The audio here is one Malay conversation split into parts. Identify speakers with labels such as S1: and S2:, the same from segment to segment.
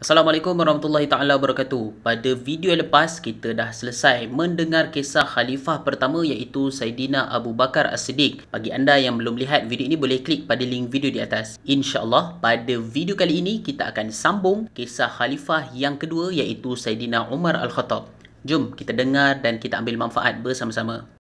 S1: Assalamualaikum warahmatullahi taala wabarakatuh. Pada video lepas kita dah selesai mendengar kisah khalifah pertama iaitu Saidina Abu Bakar As-Siddiq. Bagi anda yang belum lihat video ini boleh klik pada link video di atas. InsyaAllah pada video kali ini kita akan sambung kisah khalifah yang kedua iaitu Saidina Umar Al-Khattab. Jom kita dengar dan kita ambil manfaat bersama-sama.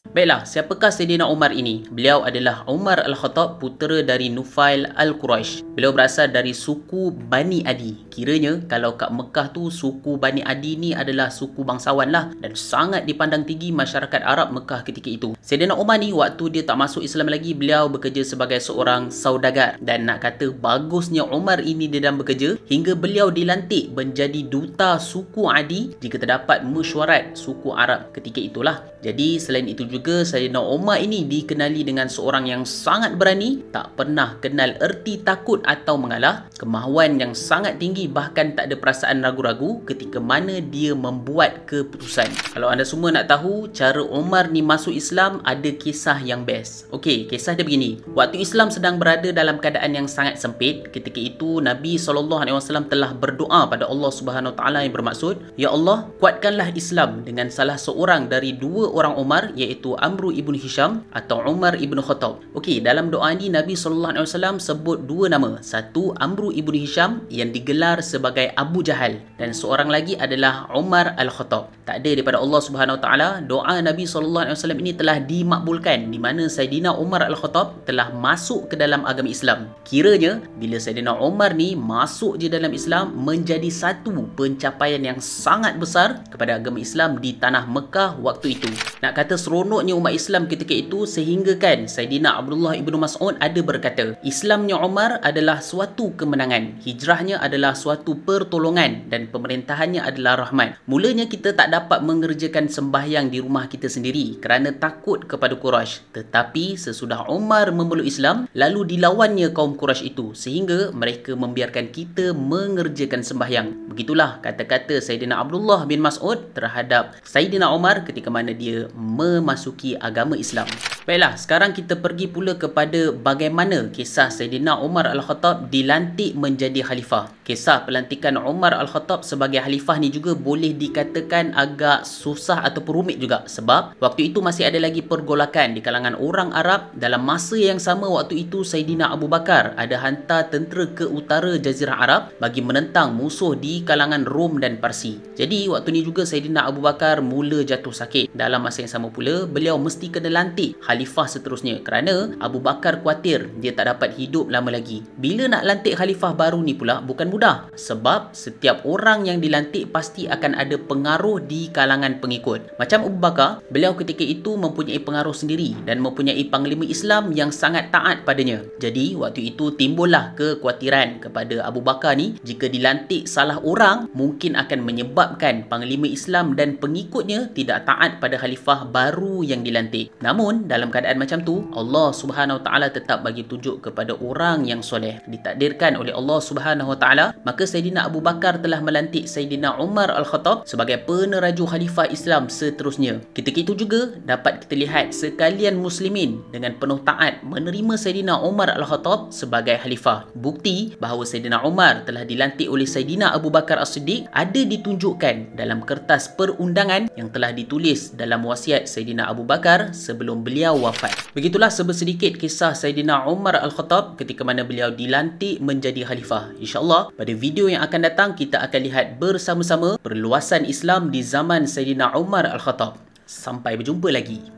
S1: Baiklah, siapakah Saidina Umar ini? Beliau adalah Umar Al-Khattab, putera dari Nufail Al-Quraisy. Beliau berasal dari suku Bani Adi. Kiranya kalau kat Mekah tu suku Bani Adi ni adalah suku bangsawan lah dan sangat dipandang tinggi masyarakat Arab Mekah ketika itu. Saidina Umar ni waktu dia tak masuk Islam lagi, beliau bekerja sebagai seorang saudagar. Dan nak kata bagusnya Umar ini di dalam bekerja hingga beliau dilantik menjadi duta suku Adi jika terdapat mesyuarat suku Arab ketika itulah. Jadi selain itu juga Saidina Umar ini dikenali dengan seorang yang sangat berani, tak pernah kenal erti takut atau mengalah, kemahuan yang sangat tinggi, bahkan tak ada perasaan ragu-ragu ketika mana dia membuat keputusan. Kalau anda semua nak tahu cara Umar ni masuk Islam, ada kisah yang best. Okey, kisah dia begini. Waktu Islam sedang berada dalam keadaan yang sangat sempit, ketika itu Nabi SAW telah berdoa pada Allah Subhanahu Wa Taala yang bermaksud, "Ya Allah, kuatkanlah Islam dengan salah seorang dari dua orang Umar, iaitu Amru ibn Hisham atau Umar ibn Khattab." Okey, dalam doa ini Nabi SAW sebut dua nama. Satu Amru ibn Hisham yang digelar sebagai Abu Jahal dan seorang lagi adalah Umar Al-Khattab. Tak ada daripada Allah Subhanahu Wa Taala, doa Nabi SAW ini telah dimakbulkan di mana Saidina Umar Al-Khattab telah masuk ke dalam agama Islam. Kiranya bila Saidina Umar ni masuk je dalam Islam, menjadi satu pencapaian yang sangat besar kepada agama Islam di tanah Mekah waktu itu. Nak kata seronoknya umat Islam ketika itu sehingga kan Saidina Abdullah ibn Mas'ud ada berkata, Islamnya Umar adalah suatu kemenangan, hijrahnya adalah suatu pertolongan dan pemerintahannya adalah rahmat. Mulanya kita tak dapat mengerjakan sembahyang di rumah kita sendiri kerana takut kepada Quraisy, tetapi sesudah Umar memeluk Islam lalu dilawannya kaum Quraisy itu sehingga mereka membiarkan kita mengerjakan sembahyang. Begitulah kata-kata Saidina Abdullah bin Mas'ud terhadap Saidina Umar ketika mana dia memasuki agama Islam. Baiklah, sekarang kita pergi pula kepada bagaimana kisah Saidina Umar Al-Khattab dilantik menjadi khalifah. Kisah pelantikan Umar Al-Khattab sebagai khalifah ni juga boleh dikatakan agak susah ataupun rumit juga sebab waktu itu masih ada lagi pergolakan di kalangan orang Arab. Dalam masa yang sama waktu itu Saidina Abu Bakar ada hantar tentera ke utara Jazirah Arab bagi menentang musuh di kalangan Rom dan Parsi. Jadi waktu ni juga Saidina Abu Bakar mula jatuh sakit. Dalam masa yang sama pula beliau mesti kena lantik khalifah seterusnya kerana Abu Bakar khawatir dia tak dapat hidup lama lagi. Bila nak lantik khalifah baru ni pula bukan mudah sebab setiap orang yang dilantik pasti akan ada pengaruh di kalangan pengikut. Macam Abu Bakar, beliau ketika itu mempunyai pengaruh sendiri dan mempunyai panglima Islam yang sangat taat padanya. Jadi waktu itu timbullah kekhawatiran kepada Abu Bakar ni, jika dilantik salah orang mungkin akan menyebabkan panglima Islam dan pengikutnya tidak taat pada khalifah baru yang dilantik. Namun dalam keadaan macam tu Allah Subhanahu Wa Taala tetap bagi tunjuk kepada orang yang soleh, ditakdirkan oleh Allah Subhanahu Wa Taala. Maka Saidina Abu Bakar telah melantik Saidina Umar Al-Khattab sebagai peneraju khalifah Islam seterusnya. Ketika itu juga dapat kita lihat sekalian muslimin dengan penuh taat menerima Saidina Umar Al-Khattab sebagai khalifah. Bukti bahawa Saidina Umar telah dilantik oleh Saidina Abu Bakar As-Siddiq ada ditunjukkan dalam kertas perundangan yang telah ditulis dalam wasiat Saidina Abu Bakar sebelum beliau wafat. Begitulah sedikit kisah Saidina Umar Al-Khattab ketika mana beliau dilantik menjadi khalifah. InsyaAllah pada video yang akan datang kita akan lihat bersama-sama perluasan Islam di zaman Saidina Umar Al-Khattab. Sampai berjumpa lagi.